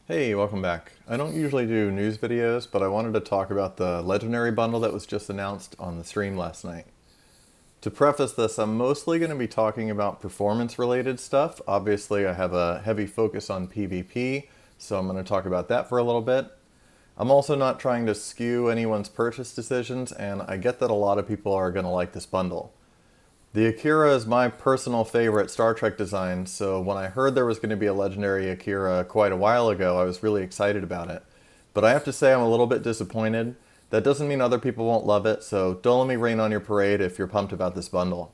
Hey, welcome back. I don't usually do news videos, but I wanted to talk about the Legendary bundle that was just announced on the stream last night. To preface this, I'm mostly going to be talking about performance-related stuff. Obviously, I have a heavy focus on PvP, so I'm going to talk about that for a little bit. I'm also not trying to skew anyone's purchase decisions, and I get that a lot of people are going to like this bundle. The Akira is my personal favorite Star Trek design, so when I heard there was going to be a Legendary Akira quite a while ago, I was really excited about it. But I have to say I'm a little bit disappointed. That doesn't mean other people won't love it, so don't let me rain on your parade if you're pumped about this bundle.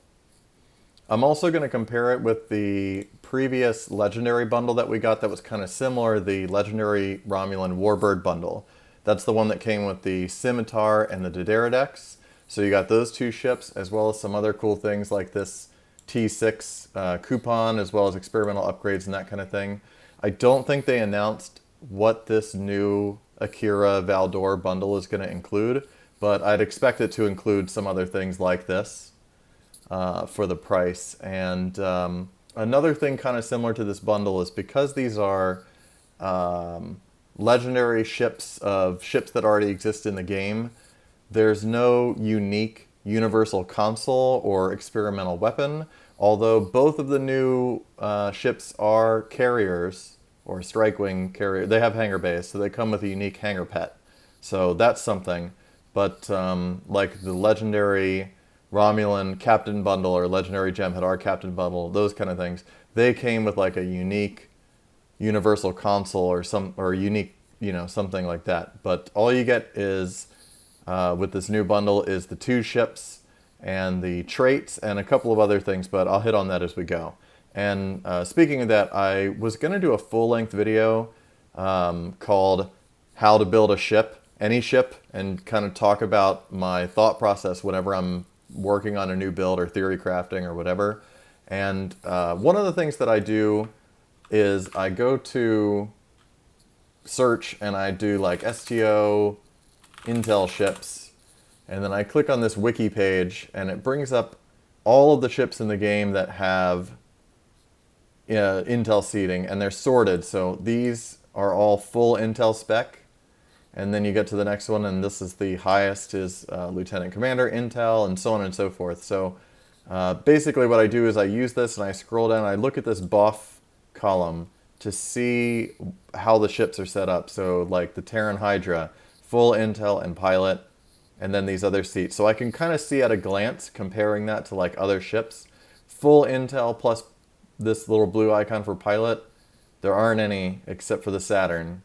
I'm also going to compare it with the previous Legendary bundle that we got that was kind of similar, the Legendary Romulan Warbird bundle. That's the one that came with the Scimitar and the D'deridex. So you got those two ships, as well as some other cool things like this T6 coupon, as well as experimental upgrades and that kind of thing. I don't think they announced what this new Akira Valdore bundle is going to include, but I'd expect it to include some other things like this for the price. And another thing kind of similar to this bundle is because these are legendary ships of ships that already exist in the game, there's no unique universal console or experimental weapon, although both of the new ships are carriers, or strike wing carrier. They have hangar bays, so they come with a unique hangar pet. So that's something. But like the legendary Romulan Captain Bundle or legendary Jem'Hadar Captain Bundle, those kind of things, they came with like a unique universal console or unique, something like that. But all you get is with this new bundle is the two ships and the traits and a couple of other things, but I'll hit on that as we go. And speaking of that, I was going to do a full-length video called How to Build a Ship, any ship, and kind of talk about my thought process whenever I'm working on a new build or theory crafting or whatever. And one of the things that I do is I go to search and I do like STO Intel ships, and then I click on this wiki page and it brings up all of the ships in the game that have Intel seating, and they're sorted. So these are all full Intel spec, and then you get to the next one and this is the highest is Lieutenant Commander Intel, and so on and so forth. So basically what I do is I use this and I scroll down and I look at this buff column to see how the ships are set up. So like the Terran Hydra, full Intel and pilot, and then these other seats. So I can kind of see at a glance, comparing that to like other ships, full Intel plus this little blue icon for pilot, there aren't any except for the Saturn.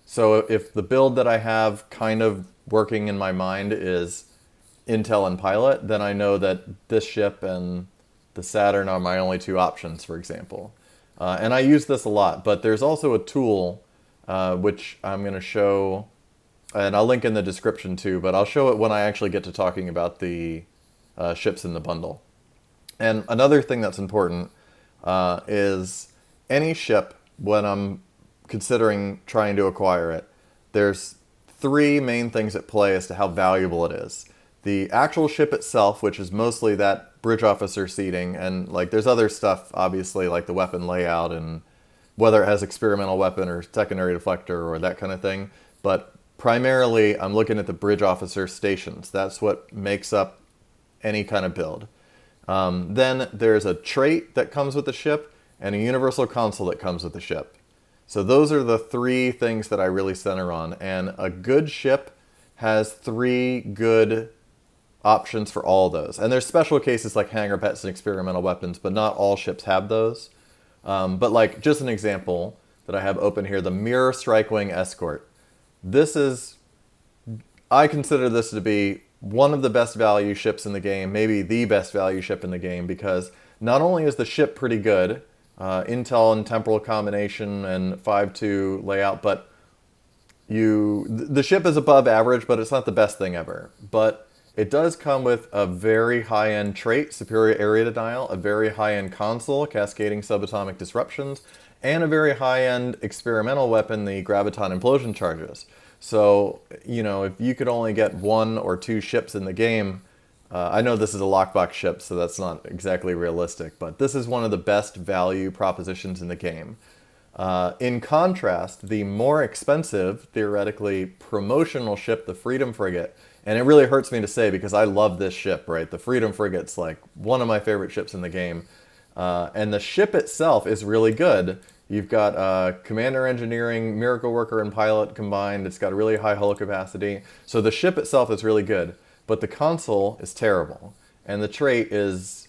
So if the build that I have kind of working in my mind is Intel and pilot, then I know that this ship and the Saturn are my only two options, for example. And I use this a lot, but there's also a tool which I'm going to show, and I'll link in the description too, but I'll show it when I actually get to talking about the ships in the bundle. And another thing that's important is any ship, when I'm considering trying to acquire it, there's three main things at play as to how valuable it is. The actual ship itself, which is mostly that bridge officer seating, and like there's other stuff, obviously, like the weapon layout and whether it has experimental weapon or secondary deflector or that kind of thing. But primarily, I'm looking at the bridge officer stations. That's what makes up any kind of build. Then there's a trait that comes with the ship and a universal console that comes with the ship. So those are the three things that I really center on. And a good ship has three good options for all those. And there's special cases like hangar pets and experimental weapons, but not all ships have those. But like just an example that I have open here, the Mirror Strike Wing Escort. I consider this to be one of the best value ships in the game, maybe the best value ship in the game, because not only is the ship pretty good, Intel and temporal combination and 5.2 layout, but the ship is above average, but it's not the best thing ever. But it does come with a very high-end trait, superior area denial, a very high-end console, cascading subatomic disruptions, and a very high-end experimental weapon, the graviton implosion charges. So, if you could only get one or two ships in the game, I know this is a lockbox ship, so that's not exactly realistic, but this is one of the best value propositions in the game. In contrast, the more expensive, theoretically, promotional ship, the Freedom Frigate, and it really hurts me to say because I love this ship, right? The Freedom Frigate's like one of my favorite ships in the game. And the ship itself is really good. You've got Commander Engineering, Miracle Worker, and Pilot combined. It's got a really high hull capacity. So the ship itself is really good, but the console is terrible. And the trait is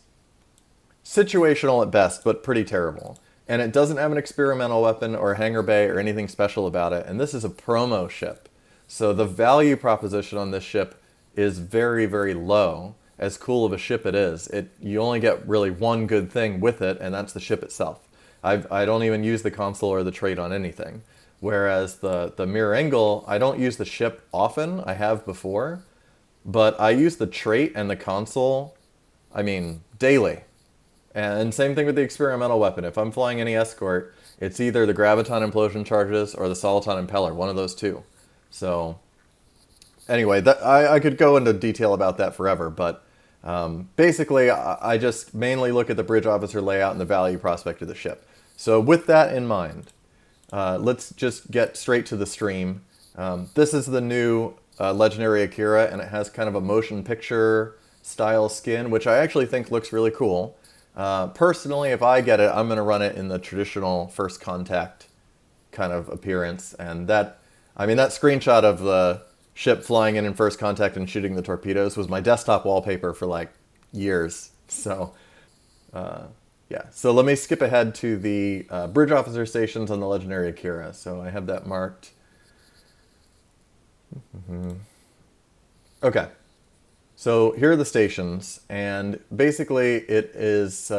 situational at best, but pretty terrible. And it doesn't have an experimental weapon or hangar bay or anything special about it. And this is a promo ship. So the value proposition on this ship is very, very low. As cool of a ship it is, you only get really one good thing with it, and that's the ship itself. I don't even use the console or the trait on anything. Whereas the mirror angle, I don't use the ship often. I have before. But I use the trait and the console, I mean, daily. And same thing with the experimental weapon. If I'm flying any escort, it's either the graviton implosion charges or the soliton impeller, one of those two. So anyway, I could go into detail about that forever, but basically I just mainly look at the bridge officer layout and the value prospect of the ship. So with that in mind, let's just get straight to the stream. This is the new Legendary Akira, and it has kind of a motion picture style skin, which I actually think looks really cool. Personally, if I get it, I'm going to run it in the traditional first contact kind of appearance. And that screenshot of the ship flying in first contact and shooting the torpedoes was my desktop wallpaper for like years. So, yeah. So let me skip ahead to the bridge officer stations on the Legendary Akira. So I have that marked. Okay. So here are the stations, and basically it is,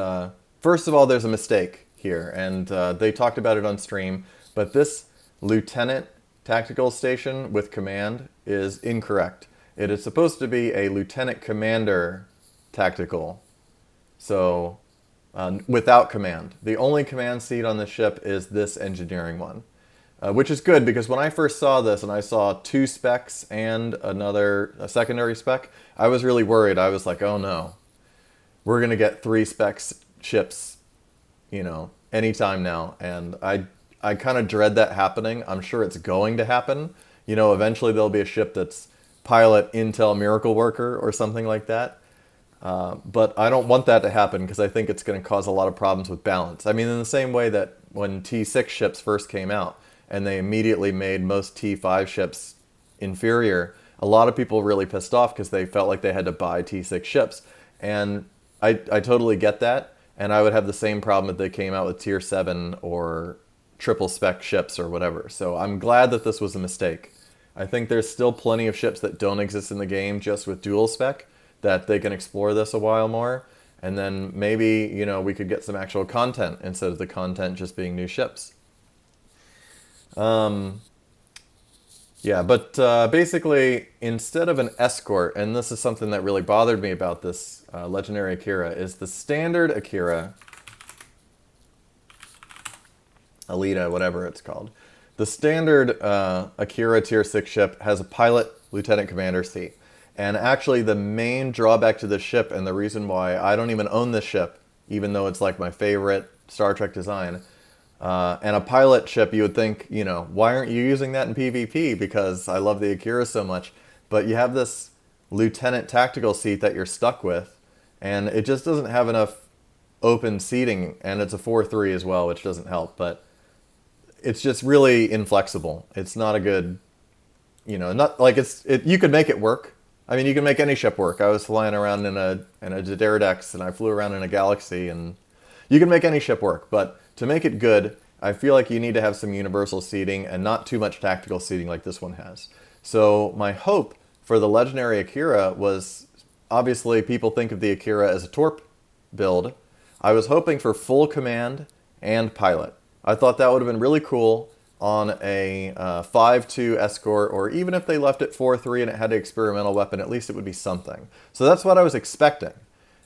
first of all, there's a mistake here, and they talked about it on stream, but this lieutenant tactical station with command is incorrect. It is supposed to be a lieutenant commander tactical, so without command. The only command seat on the ship is this engineering one. Which is good because when I first saw this and I saw 2 specs and a secondary spec, I was really worried. I was like, oh no, we're going to get 3 specs ships, anytime now. And I kind of dread that happening. I'm sure it's going to happen. Eventually there'll be a ship that's Pilot, Intel, Miracle Worker or something like that. But I don't want that to happen because I think it's going to cause a lot of problems with balance. I mean, in the same way that when T6 ships first came out, and they immediately made most T5 ships inferior, a lot of people were really pissed off because they felt like they had to buy T6 ships. And I totally get that, and I would have the same problem if they came out with Tier 7 or triple spec ships or whatever. So I'm glad that this was a mistake. I think there's still plenty of ships that don't exist in the game just with dual spec, that they can explore this a while more, and then maybe, we could get some actual content instead of the content just being new ships. Yeah, but basically, instead of an escort, and this is something that really bothered me about this Legendary Akira, is the standard Akira, Alita, whatever it's called. The standard Akira Tier 6 ship has a pilot lieutenant commander seat. And actually, the main drawback to this ship, and the reason why I don't even own this ship, even though it's like my favorite Star Trek design, and a pilot ship, you would think, why aren't you using that in PvP? Because I love the Akira so much. But you have this lieutenant tactical seat that you're stuck with, and it just doesn't have enough open seating, and it's a 4-3 as well, which doesn't help. But it's just really inflexible. It's not a good, not like you could make it work. I mean, you can make any ship work. I was flying around in a Jadaredex, and I flew around in a Galaxy, and you can make any ship work, but to make it good, I feel like you need to have some universal seating and not too much tactical seating like this one has. So my hope for the Legendary Akira was, obviously people think of the Akira as a torp build. I was hoping for full command and pilot. I thought that would have been really cool on a 5-2 escort, or even if they left it 4-3 and it had an experimental weapon, at least it would be something. So that's what I was expecting.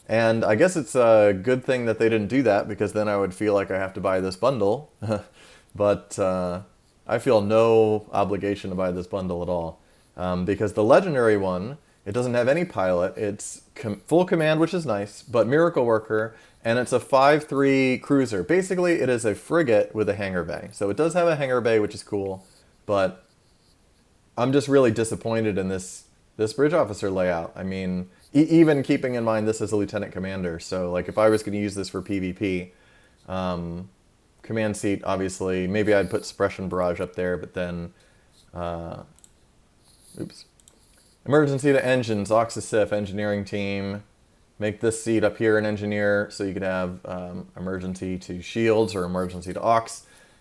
And I guess it's a good thing that they didn't do that, because then I would feel like I have to buy this bundle. But I feel no obligation to buy this bundle at all. Because the Legendary one, it doesn't have any pilot. It's full command, which is nice, but Miracle Worker and it's a 5.3 cruiser. Basically, it is a frigate with a hangar bay. So it does have a hangar bay, which is cool, but I'm just really disappointed in this bridge officer layout. I mean, even keeping in mind this is a lieutenant commander, so like if I was going to use this for PvP, command seat, obviously, maybe I'd put suppression barrage up there, but then, oops. Emergency to engines, Oxysif, engineering team. Make this seat up here an engineer, so you could have emergency to shields or emergency to aux,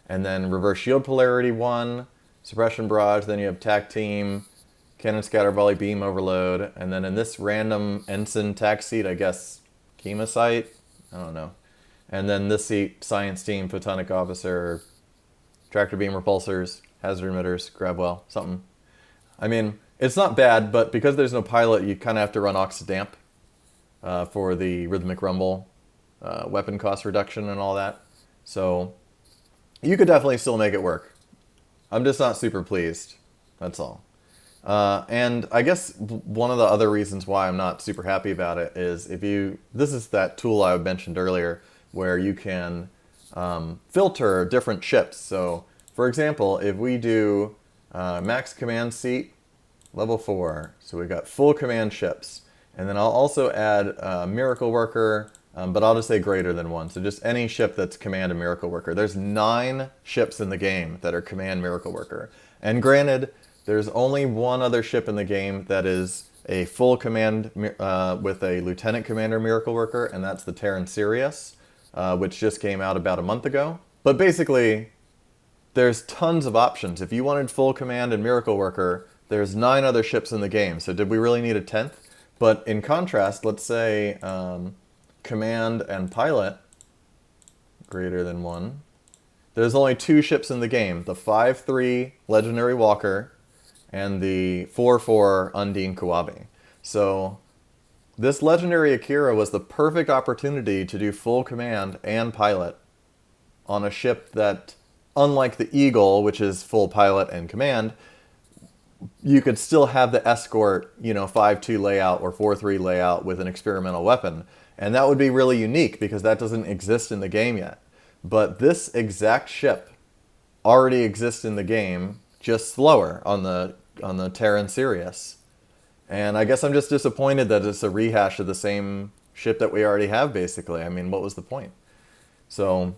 and then reverse shield polarity 1, suppression barrage, then you have tac team, cannon scatter volley beam overload, and then in this random ensign tac seat, I guess, chemosite, I don't know. And then this seat, science team, photonic officer, tractor beam repulsors, hazard emitters, grab well, something. I mean, it's not bad, but because there's no pilot, you kind of have to run oxidamp for the rhythmic rumble, weapon cost reduction and all that. So you could definitely still make it work. I'm just not super pleased. That's all. And I guess one of the other reasons why I'm not super happy about it is this is that tool I mentioned earlier where you can filter different ships. So for example, if we do max command seat, level 4, so we've got full command ships. And then I'll also add Miracle Worker, but I'll just say greater than 1. So just any ship that's command a Miracle Worker. There's 9 ships in the game that are command Miracle Worker. And granted, there's only one other ship in the game that is a full command with a Lieutenant Commander Miracle Worker, and that's the Terran Sirius, which just came out about a month ago. But basically, there's tons of options. If you wanted full command and Miracle Worker, there's 9 other ships in the game. So did we really need a 10th? But in contrast, let's say command and pilot, greater than 1. There's only 2 ships in the game, the 5.3 Legendary Walker and the 4.4 Undine Kuwabi. So this Legendary Akira was the perfect opportunity to do full command and pilot on a ship that, unlike the Eagle, which is full pilot and command, you could still have the escort, 5.2 layout or 4.3 layout with an experimental weapon. And that would be really unique because that doesn't exist in the game yet. But this exact ship already exists in the game, just slower on the Terran Sirius. And I guess I'm just disappointed that it's a rehash of the same ship that we already have, basically. I mean, what was the point? So,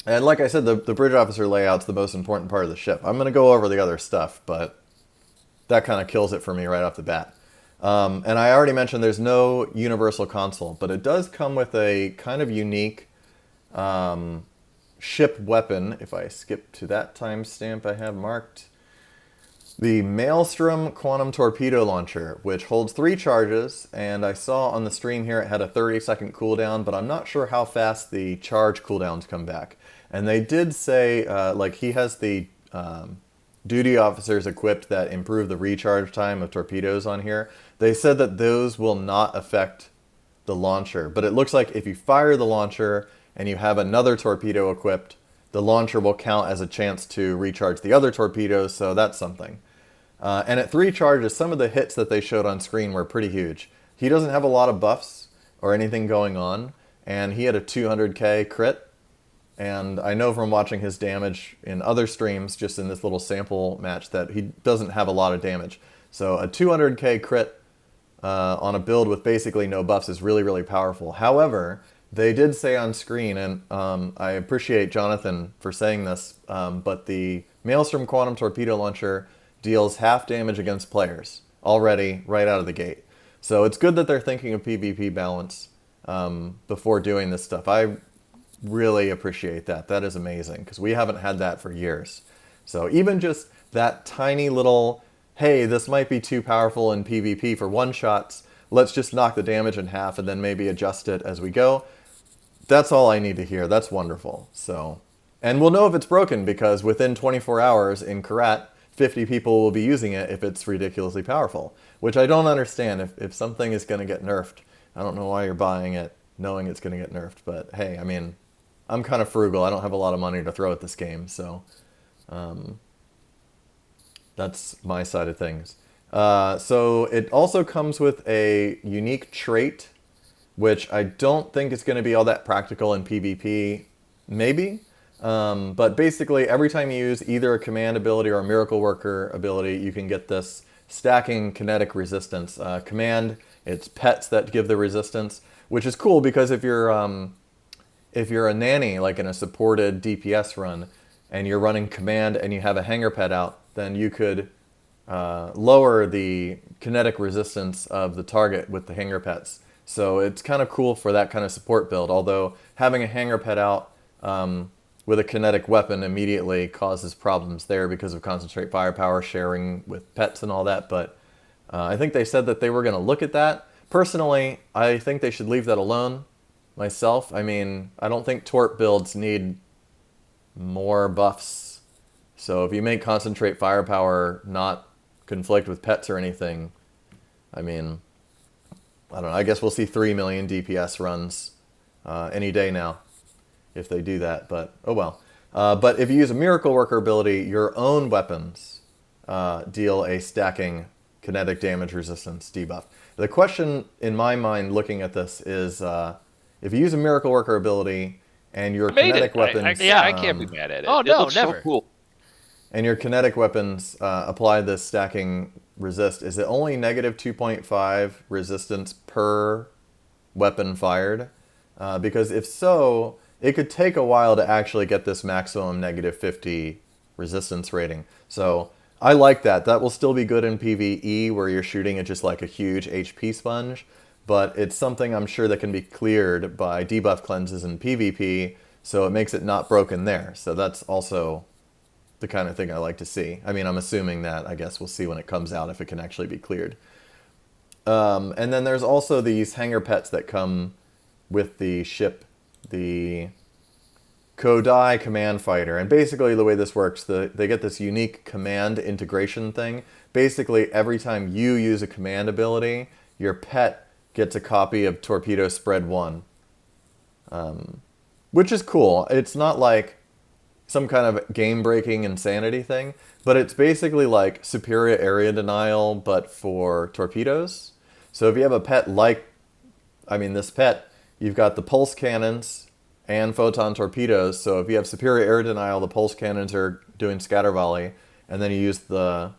and like I said, the bridge officer layout's the most important part of the ship. I'm going to go over the other stuff, but that kind of kills it for me right off the bat. And I already mentioned there's no universal console, but it does come with a kind of unique ship weapon. If I skip to that timestamp I have marked, the Maelstrom Quantum Torpedo Launcher, which holds 3 charges, and I saw on the stream here it had a 30-second cooldown, but I'm not sure how fast the charge cooldowns come back. And they did say, like, he has the duty officers equipped that improve the recharge time of torpedoes on here. They said that those will not affect the launcher, but it looks like if you fire the launcher and you have another torpedo equipped, the launcher will count as a chance to recharge the other torpedoes, so that's something. And at 3 charges, some of the hits that they showed on screen were pretty huge. He doesn't have a lot of buffs or anything going on, and he had a 200k crit. And I know from watching his damage in other streams, just in this little sample match, that he doesn't have a lot of damage. So a 200k crit on a build with basically no buffs is really, really powerful. However, they did say on screen, and I appreciate Jonathan for saying this, but the Maelstrom Quantum Torpedo Launcher deals half damage against players already right out of the gate. So it's good that they're thinking of PvP balance before doing this stuff. I really appreciate that. That is amazing because we haven't had that for years. So even just that tiny little, hey, this might be too powerful in PvP for one-shots, let's just knock the damage in half and then maybe adjust it as we go. That's all I need to hear. That's wonderful. So, and we'll know if it's broken because within 24 hours in Karat, 50 people will be using it if it's ridiculously powerful, which I don't understand. If something is going to get nerfed, I don't know why you're buying it knowing it's going to get nerfed, but hey, I mean, I'm kind of frugal. I don't have a lot of money to throw at this game, so that's my side of things. So it also comes with a unique trait which I don't think is going to be all that practical in PvP, maybe. But basically, every time you use either a command ability or a miracle worker ability, you can get this stacking kinetic resistance. Command, it's pets that give the resistance, which is cool because if you're a nanny, like in a supported DPS run, and you're running command and you have a hanger pet out, then you could lower the kinetic resistance of the target with the hanger pets. So it's kind of cool for that kind of support build, although having a hanger pet out with a kinetic weapon immediately causes problems there because of concentrate firepower sharing with pets and all that. But I think they said that they were going to look at that. Personally, I think they should leave that alone myself. I mean, I don't think torp builds need more buffs. So if you make concentrate firepower not conflict with pets or anything, I mean, I don't know. I guess we'll see 3 million DPS runs any day now if they do that, but oh well. But if you use a miracle worker ability, your own weapons deal a stacking kinetic damage resistance debuff. The question in my mind looking at this is if you use a miracle worker ability and your kinetic weapons... I can't be mad at it. Oh, it no, looks never. so cool. And your kinetic weapons apply this stacking resist. Is it only negative 2.5 resistance per weapon fired? Because if so, it could take a while to actually get this maximum negative 50 resistance rating. So I like that. That will still be good in PvE where you're shooting at just like a huge HP sponge. But it's something I'm sure that can be cleared by debuff cleanses in PvP, so it makes it not broken there. So that's also the kind of thing I like to see. I mean, I'm assuming that. I guess we'll see when it comes out if it can actually be cleared. And then there's also these hanger pets that come with the ship, the Kodai command fighter. And basically the way this works, they get this unique command integration thing. Basically, every time you use a command ability, your pet gets a copy of Torpedo Spread 1. Which is cool. It's not like some kind of game-breaking insanity thing, but it's basically like superior area denial, but for torpedoes. So if you have a pet like, this pet, you've got the pulse cannons and photon torpedoes. So if you have superior air denial, the pulse cannons are doing scatter volley, and then you use the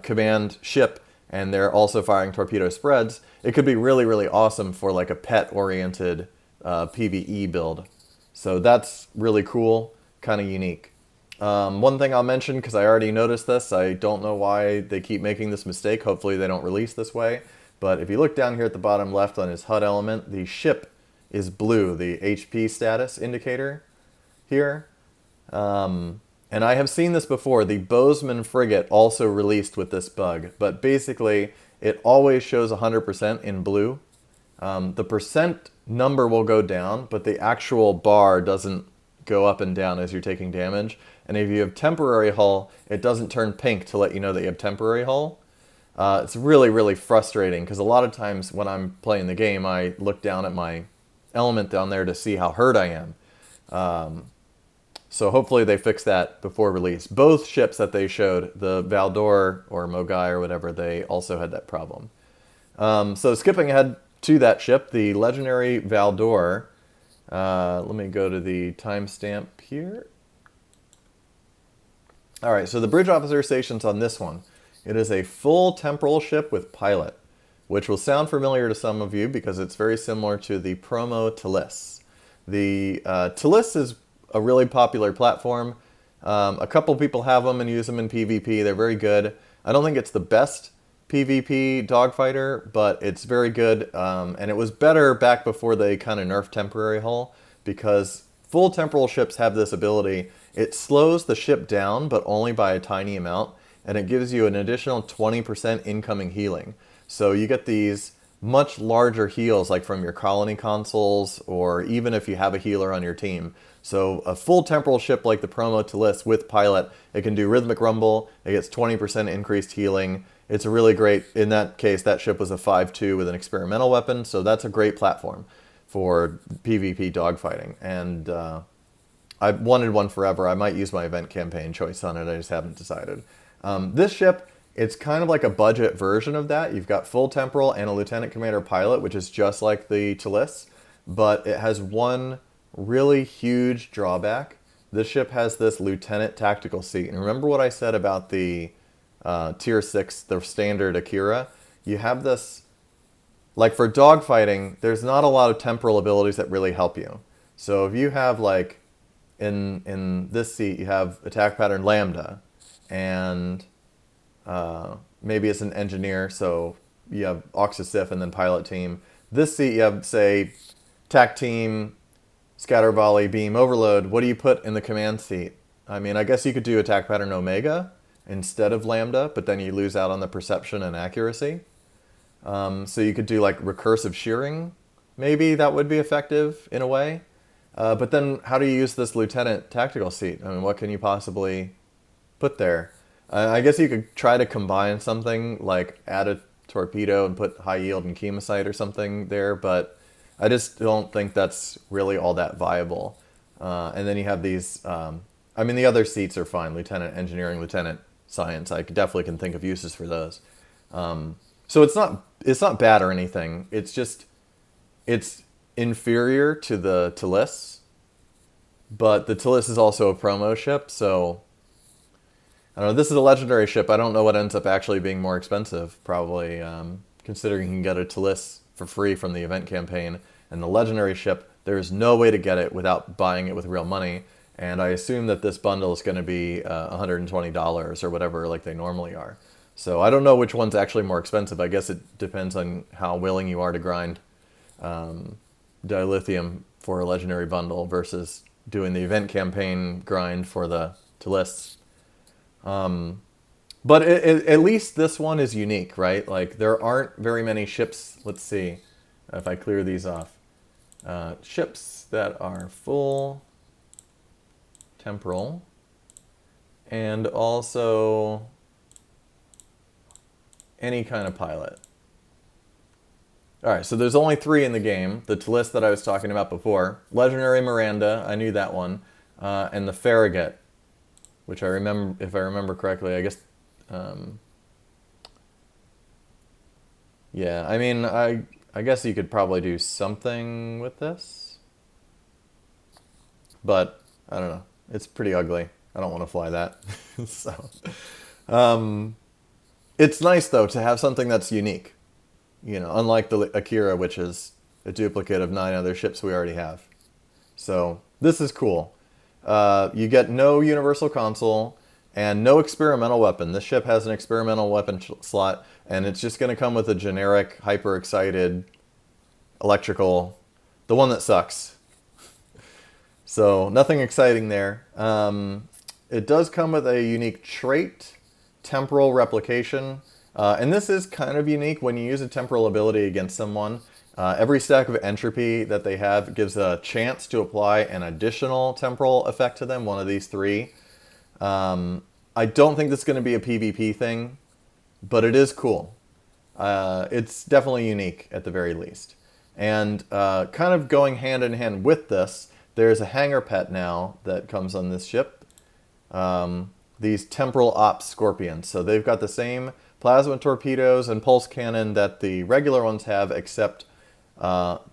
command ship, and they're also firing torpedo spreads. It could be really, really awesome for like a pet-oriented PvE build. So that's really cool, kind of unique. One thing I'll mention, because I already noticed this, I don't know why they keep making this mistake. Hopefully they don't release this way. But if you look down here at the bottom left on his HUD element, the ship is blue, the HP status indicator here. And I have seen this before. The Bozeman frigate also released with this bug. But basically, it always shows 100% in blue. The percent number will go down, but the actual bar doesn't go up and down as you're taking damage. And if you have temporary hull, it doesn't turn pink to let you know that you have temporary hull. It's really, really frustrating, because a lot of times when I'm playing the game, I look down at my element down there to see how hurt I am. So hopefully they fix that before release. Both ships that they showed, the Valdore or Mogai or whatever, they also had that problem. So skipping ahead to that ship, the legendary Valdore. Let me go to the timestamp here. All right, so the bridge officer stations on this one. It is a full temporal ship with pilot, which will sound familiar to some of you because it's very similar to the promo Talus. The Talus is a really popular platform. A couple people have them and use them in PvP. They're very good. I don't think it's the best PvP dogfighter, but it's very good. And it was better back before they kind of nerfed temporary hull, because full temporal ships have this ability. It slows the ship down, but only by a tiny amount, and it gives you an additional 20% incoming healing. So you get these much larger heals, like from your colony consoles, or even if you have a healer on your team. So a full temporal ship like the promo Talus with pilot, it can do rhythmic rumble, it gets 20% increased healing. It's a really great, in that case, that ship was a 5.2 with an experimental weapon, so that's a great platform for PvP dogfighting. And I've wanted one forever. I might use my event campaign choice on it, I just haven't decided. This ship It's kind of like a budget version of that. You've got full temporal and a lieutenant commander pilot, which is just like the Talus, but it has one really huge drawback. This ship has this lieutenant tactical seat. And remember what I said about the tier 6, the standard Akira? You have this, like for dogfighting, there's not a lot of temporal abilities that really help you. So if you have like, in this seat, you have attack pattern lambda, and maybe it's an engineer, so you have Oxysif and then pilot team. This seat you have, say, tac team, scatter volley, beam, overload. What do you put in the command seat? I mean, I guess you could do attack pattern omega instead of lambda, but then you lose out on the perception and accuracy. So you could do like recursive shearing. Maybe that would be effective in a way. But then how do you use this lieutenant tactical seat? I mean, what can you possibly put there? I guess you could try to combine something like add a torpedo and put high yield and chemosite or something there, but I just don't think that's really all that viable. And then you have these, I mean, the other seats are fine. Lieutenant engineering, lieutenant science. I definitely can think of uses for those. So it's not bad or anything. It's just, it's inferior to the Talus, but the Talus is also a promo ship, so I don't know. This is a legendary ship. I don't know what ends up actually being more expensive, probably, considering you can get a Talus for free from the event campaign. And the legendary ship, there's no way to get it without buying it with real money. And I assume that this bundle is going to be $120 or whatever like they normally are. So I don't know which one's actually more expensive. I guess it depends on how willing you are to grind dilithium for a legendary bundle versus doing the event campaign grind for the Talus. But at least this one is unique, right? Like there aren't very many ships. Let's see if I clear these off. Ships that are full temporal and also any kind of pilot. All right, so there's only 3 in the game. The Talus that I was talking about before, Legendary Miranda, I knew that one, and the Farragut, which I remember, if I remember correctly, I guess, yeah, I mean, I guess you could probably do something with this, but I don't know. It's pretty ugly. I don't want to fly that. So, it's nice though to have something that's unique. You know, unlike the Akira, which is a duplicate of 9 other ships we already have. So this is cool. You get no universal console and no experimental weapon. This ship has an experimental weapon slot, and it's just going to come with a generic, hyper-excited electrical, the one that sucks. So nothing exciting there. It does come with a unique trait, temporal replication. And this is kind of unique when you use a temporal ability against someone. Every stack of entropy that they have gives a chance to apply an additional temporal effect to them, one of these 3. I don't think this is going to be a PvP thing, but it is cool. It's definitely unique at the very least. And kind of going hand in hand with this, there's a hangar pet now that comes on this ship. These temporal ops scorpions. So they've got the same plasma torpedoes and pulse cannon that the regular ones have, except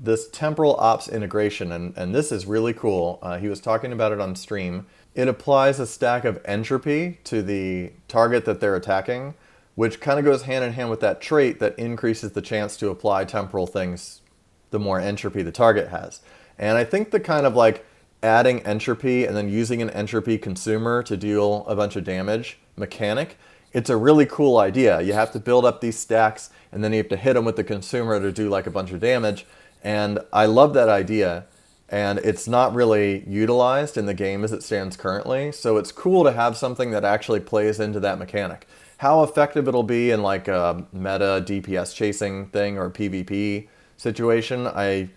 this temporal ops integration, and this is really cool. He was talking about it on stream. It applies a stack of entropy to the target that they're attacking, which kind of goes hand in hand with that trait that increases the chance to apply temporal things the more entropy the target has. And I think the kind of like adding entropy and then using an entropy consumer to deal a bunch of damage mechanic, it's a really cool idea. You have to build up these stacks and then you have to hit them with the consumer to do like a bunch of damage. And I love that idea. And it's not really utilized in the game as it stands currently. So it's cool to have something that actually plays into that mechanic. How effective it'll be in like a meta DPS chasing thing or a PvP situation, I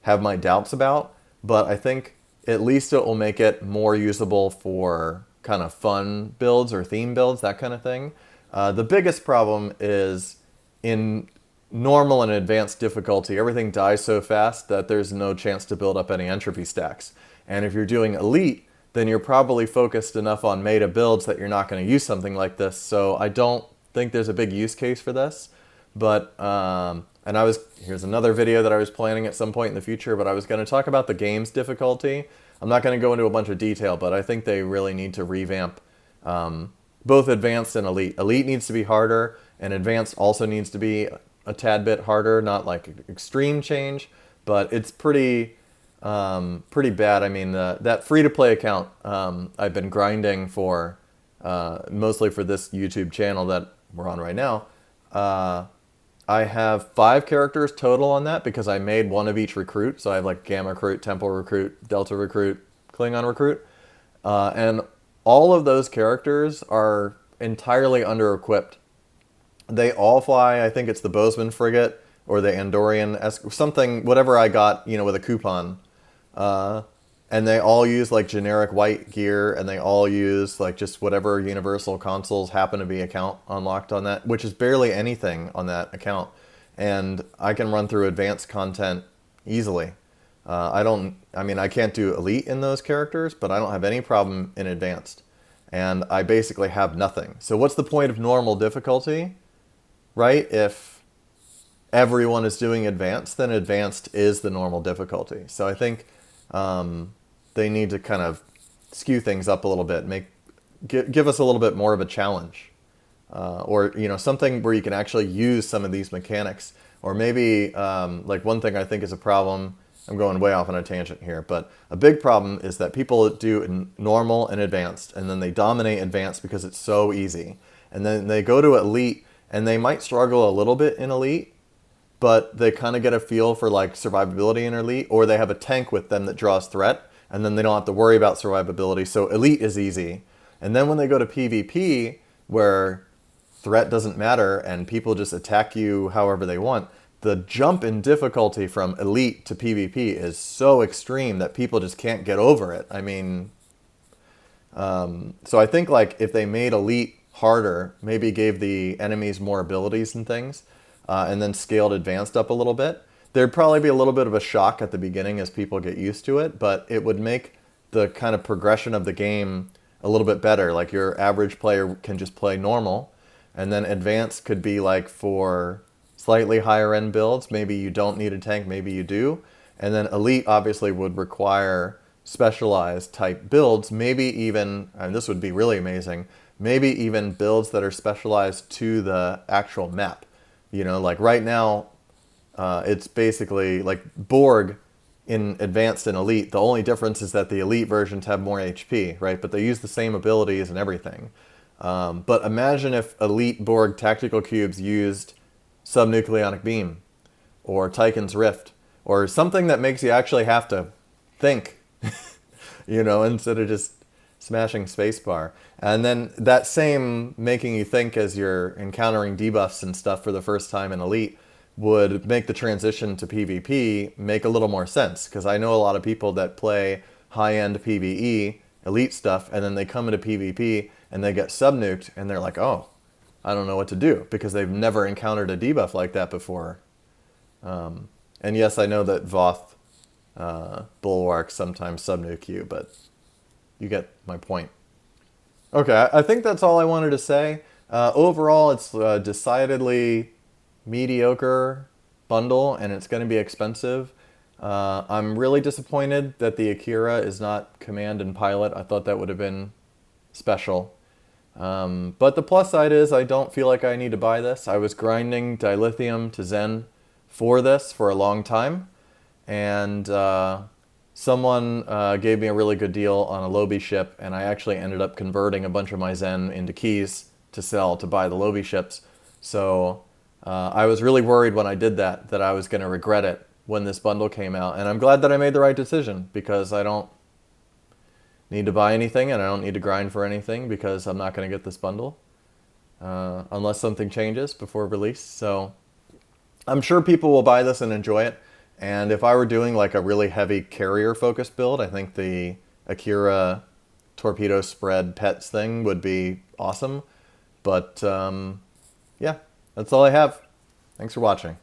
have my doubts about. But I think at least it will make it more usable for kind of fun builds or theme builds, that kind of thing. The biggest problem is in normal and advanced difficulty, everything dies so fast that there's no chance to build up any entropy stacks. And if you're doing elite, then you're probably focused enough on meta builds that you're not going to use something like this. So I don't think there's a big use case for this. But, and here's another video that I was planning at some point in the future, but I was going to talk about the game's difficulty. I'm not going to go into a bunch of detail, but I think they really need to revamp both Advanced and Elite. Elite needs to be harder, and Advanced also needs to be a tad bit harder, not like extreme change, but it's pretty bad. I mean, that free-to-play account I've been grinding for, mostly for this YouTube channel that we're on right now. I have 5 characters total on that because I made one of each recruit. So I have like Gamma Recruit, Temple Recruit, Delta Recruit, Klingon Recruit. And all of those characters are entirely under-equipped. They all fly, I think it's the Bozeman frigate or the Andorian, something, whatever I got, you know, with a coupon. And they all use like generic white gear, and they all use like just whatever universal consoles happen to be account unlocked on that, which is barely anything on that account. And I can run through advanced content easily. I can't do elite in those characters, but I don't have any problem in advanced. And I basically have nothing. So what's the point of normal difficulty, right? If everyone is doing advanced, then advanced is the normal difficulty. So I think they need to kind of skew things up a little bit, give us a little bit more of a challenge, or you know, something where you can actually use some of these mechanics. Or maybe like one thing I think is a problem. I'm going way off on a tangent here, but a big problem is that people do normal and advanced, and then they dominate advanced because it's so easy, and then they go to elite, and they might struggle a little bit in elite, but they kind of get a feel for like survivability in elite, or they have a tank with them that draws threat, and then they don't have to worry about survivability. So elite is easy. And then when they go to PvP, where threat doesn't matter and people just attack you however they want, the jump in difficulty from elite to PvP is so extreme that people just can't get over it. I mean, so I think like if they made elite harder, maybe gave the enemies more abilities and things, and then scaled advanced up a little bit, there'd probably be a little bit of a shock at the beginning as people get used to it, but it would make the kind of progression of the game a little bit better. Like your average player can just play normal, and then advanced could be like for slightly higher end builds. Maybe you don't need a tank, maybe you do. And then elite obviously would require specialized type builds, maybe even, and this would be really amazing, maybe even builds that are specialized to the actual map. You know, like right now, it's basically like Borg in advanced and elite. The only difference is that the elite versions have more HP, right? But they use the same abilities and everything. But imagine if elite Borg tactical cubes used subnucleonic beam or Tychon's Rift or something that makes you actually have to think, you know, instead of just smashing spacebar. And then that same making you think as you're encountering debuffs and stuff for the first time in elite would make the transition to PvP make a little more sense, because I know a lot of people that play high-end PvE elite stuff, and then they come into PvP and they get subnuked and they're like, oh, I don't know what to do, because they've never encountered a debuff like that before. And yes, I know that Voth bulwarks sometimes subnuke you, but you get my point. Okay, I think that's all I wanted to say. Overall, it's decidedly mediocre bundle, and it's going to be expensive. I'm really disappointed that the Akira is not command and pilot. I thought that would have been special. But the plus side is I don't feel like I need to buy this. I was grinding dilithium to Zen for this for a long time, and someone gave me a really good deal on a Lobi ship, and I actually ended up converting a bunch of my Zen into keys to sell to buy the Lobi ships. So I was really worried when I did that I was going to regret it when this bundle came out, and I'm glad that I made the right decision, because I don't need to buy anything and I don't need to grind for anything, because I'm not going to get this bundle unless something changes before release. So I'm sure people will buy this and enjoy it. And if I were doing like a really heavy carrier focused build, I think the Akira torpedo spread pets thing would be awesome. But yeah, that's all I have. Thanks for watching.